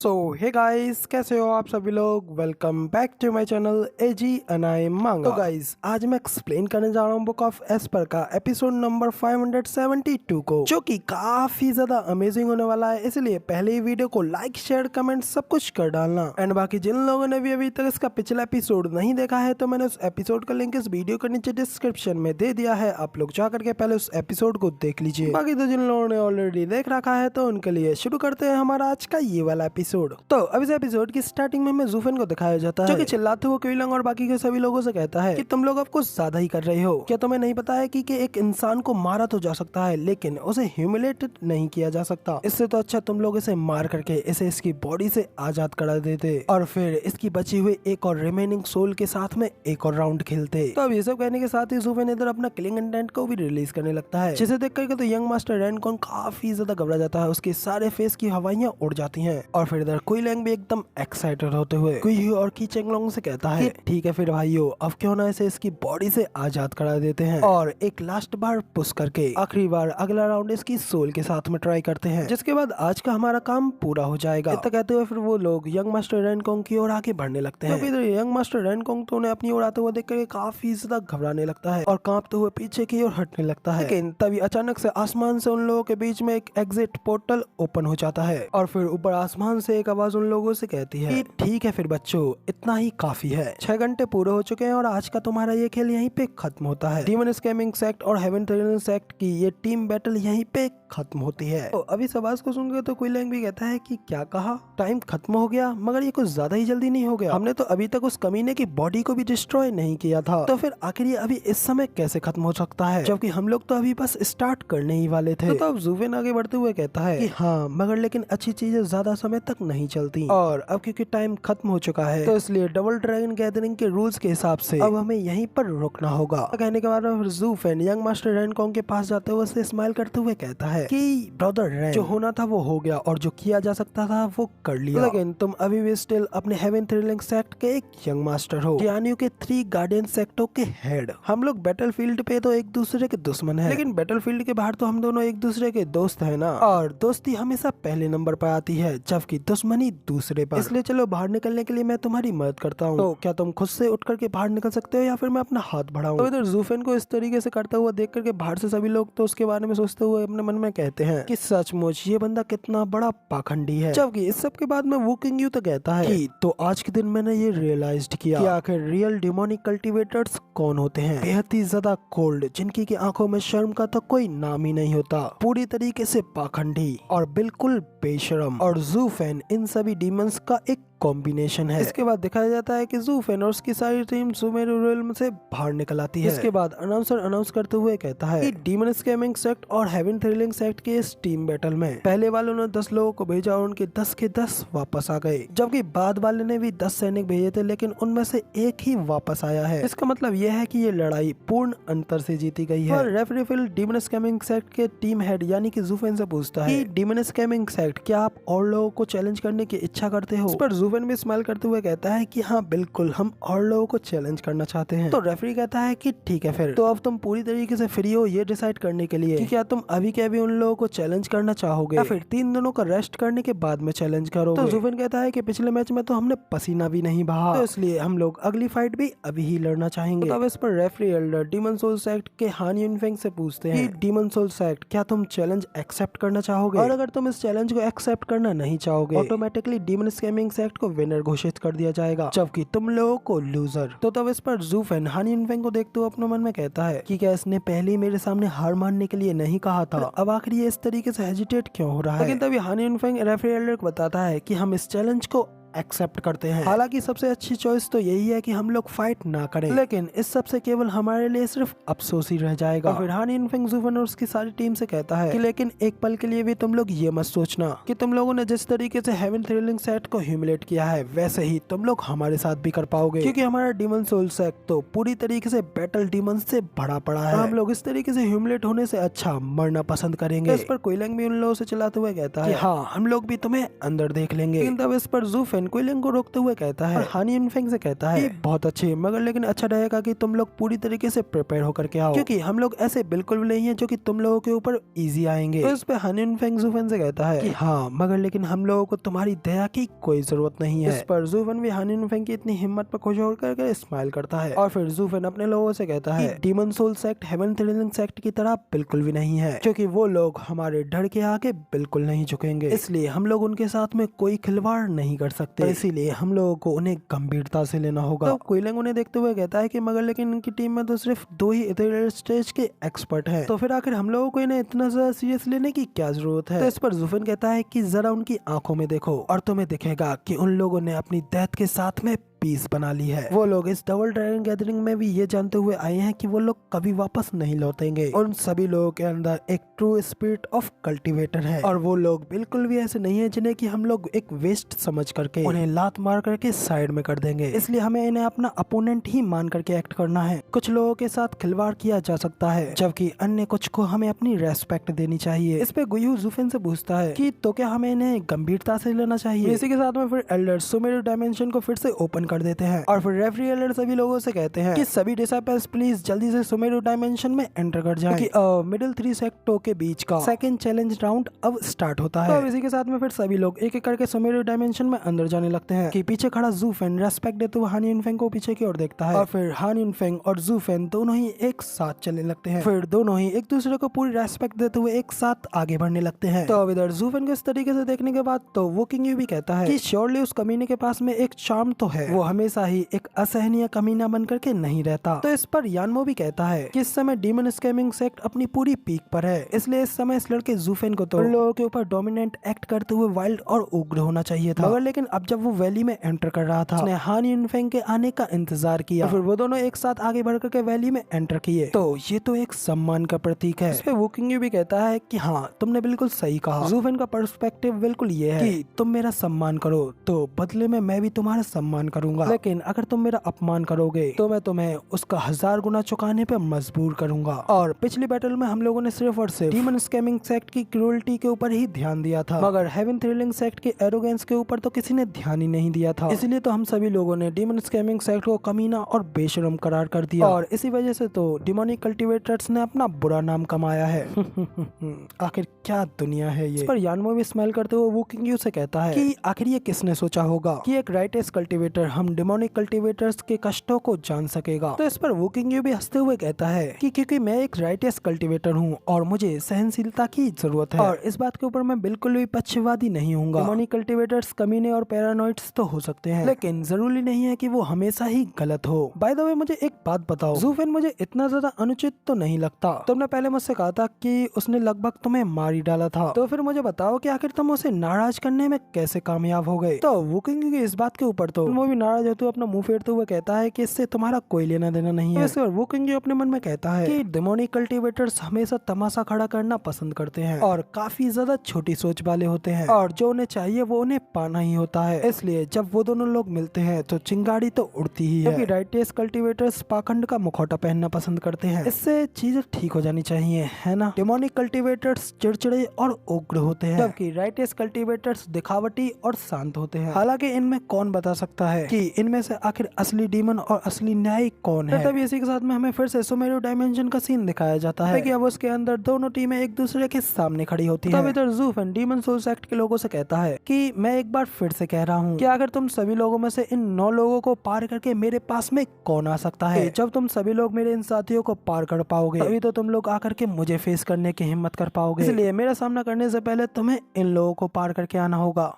सो hey guys, कैसे हो आप सभी लोग। Welcome back to my channel एजी अनाई मांगा। तो गाइस, आज मैं एक्सप्लेन करने जा रहा हूँ बुक ऑफ एस्पर का एपिसोड नंबर 572 को, जो कि काफी ज्यादा अमेजिंग होने वाला है। इसलिए पहले ही वीडियो को लाइक शेयर कमेंट सब कुछ कर डालना। एंड बाकी जिन लोगों ने भी अभी तक इसका पिछला एपिसोड नहीं देखा है, तो मैंने उस एपिसोड का लिंक इस वीडियो के नीचे डिस्क्रिप्शन में दे दिया है। आप लोग जा करके पहले उस एपिसोड को देख लीजिए। बाकी तो जिन लोगों ने ऑलरेडी देख रखा है, तो उनके लिए शुरू करते हैं हमारा आज का ये वाला एपिसोड। तो अब इस एपिसोड की स्टार्टिंग में हमें ज़ूफेन को दिखाया जाता है, जो कि चिल्लाते हुए क्विलिंग और बाकी के सभी लोगों से कहता है कि तुम लोग अब कुछ ज्यादा ही कर रहे हो। क्या तुम्हें नहीं पता है कि एक इंसान को मारा तो जा सकता है, लेकिन उसे ह्यूमिलेटेड नहीं किया जा सकता। इससे तो अच्छा तुम लोग इसे मार करके इसे इसकी बॉडी से आजाद करा देते और फिर इसकी बची हुई एक और रिमेनिंग सोल के साथ में एक और राउंड खेलते। तो अब ये सब कहने के साथ ही ज़ूफेन इधर अपना किलिंग इंटेंट को भी रिलीज करने लगता है, जिसे देख करके तो यंग मास्टर रैनकॉन काफी ज्यादा घबरा जाता है। उसके सारे फेस की हवाइयां उड़ जाती हैं और फिर इधर क्विलिंग भी एकदम एक्साइटेड होते हुए कुई और की चेंगलोंग से कहता है कि ठीक है फिर भाइयों, अब क्यों ना इसे इसकी बॉडी से आजाद करा देते हैं और एक लास्ट बार पुश करके आखिरी बार अगला राउंड इसकी सोल के साथ में ट्राई करते हैं, जिसके बाद आज का हमारा काम पूरा हो जाएगा। इतना कहते हुए फिर वो लोग यंग मास्टर रैनकॉन्ग की ओर आगे बढ़ने लगते हैं। तो इधर यंग मास्टर रैनकॉन्ग तो उन्हें अपनी ओर आते हुए देखकर काफी ज्यादा घबराने लगता है और कांपते हुए पीछे की ओर हटने लगता है। लेकिन तभी अचानक से आसमान से उन लोगों के बीच में एक एग्जिट पोर्टल ओपन हो जाता है और फिर ऊपर आसमान से एक आवाज उन लोगों से कहती है कि ठीक है फिर बच्चों, इतना ही काफी है। 6 घंटे पूरे हो चुके हैं और आज का तुम्हारा ये खेल यहीं पे खत्म होता है। डीमन स्कैमिंग सेक्ट और हेवन थ्रिलिंग सेक्ट की ये टीम बैटल यहीं पे खत्म होती है। तो अभी इस आवाज को सुनकर तो क्विलिंग भी कहता है कि क्या कहा, टाइम खत्म हो गया, मगर ये कुछ ज्यादा ही जल्दी नहीं हो गया। हमने तो अभी तक उस कमीने की बॉडी को भी डिस्ट्रॉय नहीं किया था, तो फिर आखिर ये अभी इस समय कैसे खत्म हो सकता है, जबकि हम लोग तो अभी बस स्टार्ट करने ही वाले थे। तो अब ज़ूफेन आगे बढ़ते हुए कहता है कि हाँ, मगर लेकिन अच्छी चीजें ज्यादा समय तक नहीं चलती और अब क्योंकि टाइम खत्म हो चुका है, तो इसलिए डबल ड्रैगन गैदरिंग के रूल्स के हिसाब से अब हमें यहीं पर रुकना होगा। कहने के बाद फिर ज़ूफेन यंग मास्टर रैनकॉन्ग के पास जाते हुए उसे स्माइल करते हुए कहता है कि ब्रदर रैन, जो होना था वो हो गया और जो किया जा सकता था वो कर लिया, लेकिन तुम अभी भी स्टिल अपने हेवन थ्रिलिंग सेक्ट के एक यंग मास्टर हो, यानी के 3 गार्डियन सेक्टों के हेड। हम लोग बैटलफील्ड पे तो एक दूसरे के दुश्मन हैं, लेकिन बैटलफील्ड के बाहर तो हम दोनों एक दूसरे के दोस्त हैं ना, और दोस्ती हमेशा पहले नंबर पर आती है जबकि दुश्मनी दूसरे पर। इसलिए चलो बाहर निकलने के लिए मैं तुम्हारी मदद करता हूँ। तो क्या तुम खुद से उठ करके बाहर निकल सकते हो या फिर मैं अपना हाथ बढ़ाऊं? तो इधर ज़ूफेन को इस तरीके से करता हुआ देख करके बाहर से सभी लोग तो उसके बारे में सोचते हुए अपने मन में कहते हैं कि सचमुच ये बंदा कितना बड़ा पाखंडी है। जबकि इस सब के बाद में वो किंग यू तो कहता है कि तो आज के दिन मैंने ये रियलाइज्ड किया कि आखिर रियल डिमोनिक कल्टिवेटर्स कौन होते हैं। बेहद ही ज्यादा कोल्ड, जिनकी की आंखों में शर्म का तो कोई नाम ही नहीं होता, पूरी तरीके से पाखंडी और बिल्कुल बेशरम। और ज़ूफेन इन सभी डीमंस का एक कॉम्बिनेशन है। इसके बाद दिखाया जाता है कि ज़ूफेन और उसकी सारी टीम सुमेरु रियल्म से बाहर निकल आती है। इसके बाद अनाउंसर अनाउंस करते हुए कहता है कि डीमन स्कैमिंग सेक्ट और हेवन थ्रिलिंग सेक्ट के इस टीम बैटल में पहले वालों ने 10 लोगों को भेजा और उनके 10 के 10 वापस आ गए, जबकि बाद वाले ने भी 10 सैनिक भेजे थे, लेकिन उनमें से एक ही वापस आया है। इसका मतलब यह है कि ये लड़ाई पूर्ण अंतर से जीती गई है। और रेफरी फिल डीमन स्कैमिंग सेक्ट के टीम हेड यानी कि ज़ूफेन से पूछता है कि डीमन स्कैमिंग सेक्ट, क्या आप और लोगों को चैलेंज करने की इच्छा करते हो? इस पर ज़ूफेन भी स्माइल करते हुए कहता है कि हाँ बिल्कुल, हम और लोगों को चैलेंज करना चाहते हैं। तो रेफरी कहता है कि ठीक है फिर, तो अब तुम पूरी तरीके से फ्री हो ये डिसाइड करने के लिए कि क्या तुम अभी के अभी उन लोगों को चैलेंज करना चाहोगे या फिर 3 दिनों का रेस्ट करने के बाद में चैलेंज करोगे। तो ज़ूफेन कहता है कि पिछले मैच में तो हमने पसीना भी नहीं बहा, तो इसलिए हम लोग अगली फाइट भी अभी ही लड़ना चाहेंगे। तो अब इस पर referee elder demon soul sect के हान युनफेंग से पूछते हैं कि डीमन सोल सेक्ट, क्या तुम चैलेंज एक्सेप्ट करना चाहोगे? और अगर तुम इस चैलेंज को एक्सेप्ट करना नहीं चाहोगे, ऑटोमेटिकली डीमन स्कैमिंग सेक्ट को विनर घोषित कर दिया जाएगा, जबकि तुम लोगों को लूजर। तो तब इस पर ज़ूफेन हान युनफेंग को देखते हुए अपने मन में कहता है कि क्या इसने पहले ही मेरे सामने हार मानने के लिए नहीं कहा था, अब आखिर ये इस तरीके से हेजिटेट क्यों हो रहा है? लेकिन तभी हान युनफेंग रेफरी एल्डर को बताता है कि हम इस चैलेंज को एक्सेप्ट करते हैं। हालांकि सबसे अच्छी चॉइस तो यही है कि हम लोग फाइट ना करें, लेकिन इस सब से केवल हमारे लिए सिर्फ अफसोस ही रह जाएगा। फिर हान युनफेंग ज़ूफेन और उसकी सारी टीम से कहता है कि लेकिन एक पल के लिए भी तुम लोग ये मत सोचना कि तुम लोगों ने जिस तरीके से हेवन थ्रिलिंग सेक्ट को ह्यूमिलेट किया है, वैसे ही तुम लोग हमारे साथ भी कर पाओगे, क्योंकि हमारा डीमन सोल सेक्ट तो पूरी तरीके से बैटल डीमन से भरा पड़ा है। हम लोग इस तरीके से ह्यूमिलेट होने से अच्छा मरना पसंद करेंगे। इस पर क्विलिंग भी उन लोगों से चिल्लाते हुए कहता है कि हाँ, हम लोग भी तुम्हें अंदर देख लेंगे। लेकिन तब इस पर ज़ूफेन कुइलिंग को रोकते हुए कहता है और हान युनफेंग से कहता है बहुत अच्छे, मगर लेकिन अच्छा रहेगा कि तुम लोग पूरी तरीके से प्रिपेयर होकर के आओ, क्योंकि हम लोग ऐसे बिल्कुल भी नहीं है जो कि तुम लोगों के ऊपर इजी आएंगे। तो इस पे हान युनफेंग जूफेन से कहता है कि हाँ, मगर लेकिन हम लोगों को तुम्हारी दया की कोई जरूरत नहीं है। इस पर जूफेन भी हान युनफेंग की इतनी हिम्मत पर खुश होकर के स्माइल करता है और फिर जूफेन अपने लोगों से कहता है demon soul sect heaven thrilling sect की तरह बिल्कुल भी नहीं है, क्योंकि वो लोग हमारे डर के आगे बिल्कुल नहीं झुकेंगे, इसलिए हम लोग उनके साथ में कोई खिलवाड़ नहीं कर सकते, इसीलिए हम लोगों को उन्हें गंभीरता से लेना होगा। तो कुइलिंग उन्हें देखते हुए कहता है कि मगर लेकिन इनकी टीम में तो सिर्फ 2 ही इथेरियल स्टेज के एक्सपर्ट हैं, तो फिर आखिर हम लोगों को इन्हें इतना ज्यादा सीरियस लेने की क्या जरूरत है। तो इस पर जूफेन कहता है कि जरा उनकी आंखों में देखो और तुम्हें दिखेगा कि उन लोगों ने अपनी डेथ के साथ में पीस बना ली है। वो लोग इस डबल ड्रैगन गैदरिंग में भी ये जानते हुए आए हैं कि वो लोग कभी वापस नहीं लौटेंगे। उन सभी लोगों के अंदर एक ट्रू स्पिरिट ऑफ कल्टीवेटर है और वो लोग बिल्कुल भी ऐसे नहीं है जिन्हें कि हम लोग एक वेस्ट समझ करके उन्हें लात मार करके साइड में कर देंगे, इसलिए हमें इन्हें अपना अपोनेंट ही मान करके एक्ट करना है। कुछ लोगों के साथ खिलवाड़ किया जा सकता है, जबकि अन्य कुछ को हमें अपनी रेस्पेक्ट देनी चाहिए। इस पे गुयू जूफेन से पूछता है कि तो क्या हमें इन्हें गंभीरता से लेना चाहिए। इसी के साथ में फिर एल्डर सुमेरु डायमेंशन को फिर से ओपन कर देते हैं और फिर रेफरी एल्डर सभी लोगों से कहते हैं कि सभी डिसाइपल्स प्लीज जल्दी से सुमेरु डायमेंशन में एंटर कर जाएं, क्योंकि मिडिल 3 सेक्टरों के बीच का सेकंड चैलेंज राउंड अब स्टार्ट होता है। तो इसी के साथ में फिर सभी लोग एक एक करके सुमेरु डायमेंशन में अंदर जाने लगते हैं कि पीछे खड़ा जूफेन रेस्पेक्ट देते हुए हान युनफेंग को पीछे की ओर देखता है और फिर हान युनफेंग और जूफेन दोनों ही एक साथ चलने लगते हैं। फिर दोनों ही एक दूसरे को पूरी रेस्पेक्ट देते हुए एक साथ आगे बढ़ने लगते हैं। तो अब इधर जूफेन को इस तरीके से देखने के बाद तो वो किंग भी कहता है कि श्योरली उस कमीने के पास में एक चार्म तो है, वो हमेशा ही एक असहनीय कमीना बनकर के नहीं रहता। तो इस पर यानमो भी कहता है कि इस समय डीमन स्कैमिंग सेक्ट अपनी पूरी पीक पर है, इसलिए इस समय इस लड़के जूफेन को तो उन लोगों के ऊपर डोमिनेंट एक्ट करते हुए वाइल्ड और उग्र होना चाहिए था, मगर लेकिन अब जब वो वैली में एंटर कर रहा था उसने हान युनफेंग के आने का इंतजार किया और फिर वो दोनों एक साथ आगे बढ़ करके वैली में एंटर किए, तो ये तो एक सम्मान का प्रतीक है। इस पे वो किंग भी कहता है कि हाँ, तुमने बिल्कुल सही कहा। जूफेन का पर्सपेक्टिव बिल्कुल ये है कि तुम मेरा सम्मान करो तो बदले में मैं भी तुम्हारा सम्मान करूंगा, लेकिन अगर तुम मेरा अपमान करोगे तो मैं तुम्हें उसका 1000 गुना चुकाने पे मजबूर करूंगा। और पिछली बैटल में हम लोगों ने सिर्फ और सिर्फ डीमन स्कैमिंग सेक्ट की क्रूरल्टी के ऊपर ही ध्यान दिया था, मगर हेवन थ्रिलिंग सेक्ट के एरोगेंस के ऊपर तो किसी ने ध्यान ही नहीं दिया था, इसलिए तो हम सभी लोगों ने डीमन स्कैमिंग सेक्ट को कमीना और बेशरम करार कर दिया और इसी वजह से तो डिमोनिक कल्टीवेटर्स ने अपना बुरा नाम कमाया है। आखिर क्या दुनिया है ये। इस पर यानमो भी स्माइल करते हुए वो किंग से कहता है कि आखिर ये किसने सोचा होगा कि एक राइटेस कल्टीवेटर हम डिमोनिक कल्टीवेटर्स के कष्टों को जान सकेगा। तो इस पर वो किंग भी हंसते हुए कहता है कि क्योंकि मैं एक राइटेस कल्टीवेटर हूँ और मुझे सहनशीलता की जरूरत है, और इस बात के ऊपर मैं बिल्कुल भी पक्षपाती नहीं हूँ। डिमोनिक कल्टीवेटर्स कमीने और पैरानॉइड्स तो हो सकते हैं, लेकिन जरूरी नहीं है कि वो हमेशा ही गलत हो। बाय द वे मुझे एक बात बताओ, जूफेन मुझे इतना ज्यादा अनुचित तो नहीं लगता। तुमने पहले मुझसे कहा था कि उसने लगभग तुम्हें मार ही डाला था, तो फिर मुझे बताओ कि आखिर तुम उसे नाराज करने में कैसे कामयाब हो गए। तो वो किंग इस बात के ऊपर तो वो भी नाराज होते हुए अपना मुंह फेरते हुए कहता है कि इससे तुम्हारा कोई लेना देना नहीं है। तो वो किंग अपने मन में कहता है कि डिमोनिक कल्टीवेटर्स हमेशा तमाशा खड़ा करना पसंद करते हैं और काफी ज्यादा छोटी सोच वाले होते हैं, और जो उन्हें चाहिए वो उन्हें पाना ही होता है, इसलिए जब वो दोनों लोग मिलते हैं तो चिंगारी तो उड़ती ही है। क्योंकि राइटेस कल्टीवेटर्स पाखंड का मुखौटा पहनना पसंद करते हैं, इससे चीजें ठीक हो जानी चाहिए, है ना। डिमोनिक कल्टीवेटर्स चिड़चिड़े और उग्र होते हैं, जबकि राइटेस कल्टीवेटर्स दिखावटी और शांत होते हैं। हालांकि इनमें कौन बता सकता है कि इनमें से आखिर असली डीमन और असली न्यायिक कौन है। तभी इसी के साथ में हमें फिर से सुमेरु डायमेंशन का सीन दिखाया जाता है कि अब उसके अंदर दोनों टीमें एक दूसरे के सामने खड़ी होती हैं। तब इधर जूफेन डीमन सोल सेक्ट के लोगों से कहता है कि मैं एक बार फिर से कह रहा हूँ कि अगर तुम सभी लोगों में से इन 9 लोगों को पार करके मेरे पास में कौन आ सकता है। जब तुम सभी लोग मेरे इन साथियों को पार कर पाओगे तभी तो तुम लोग आकर के मुझे फेस करने की हिम्मत कर पाओगे, इसलिए मेरा सामना करने से पहले तुम्हें इन लोगों को पार करके आना होगा।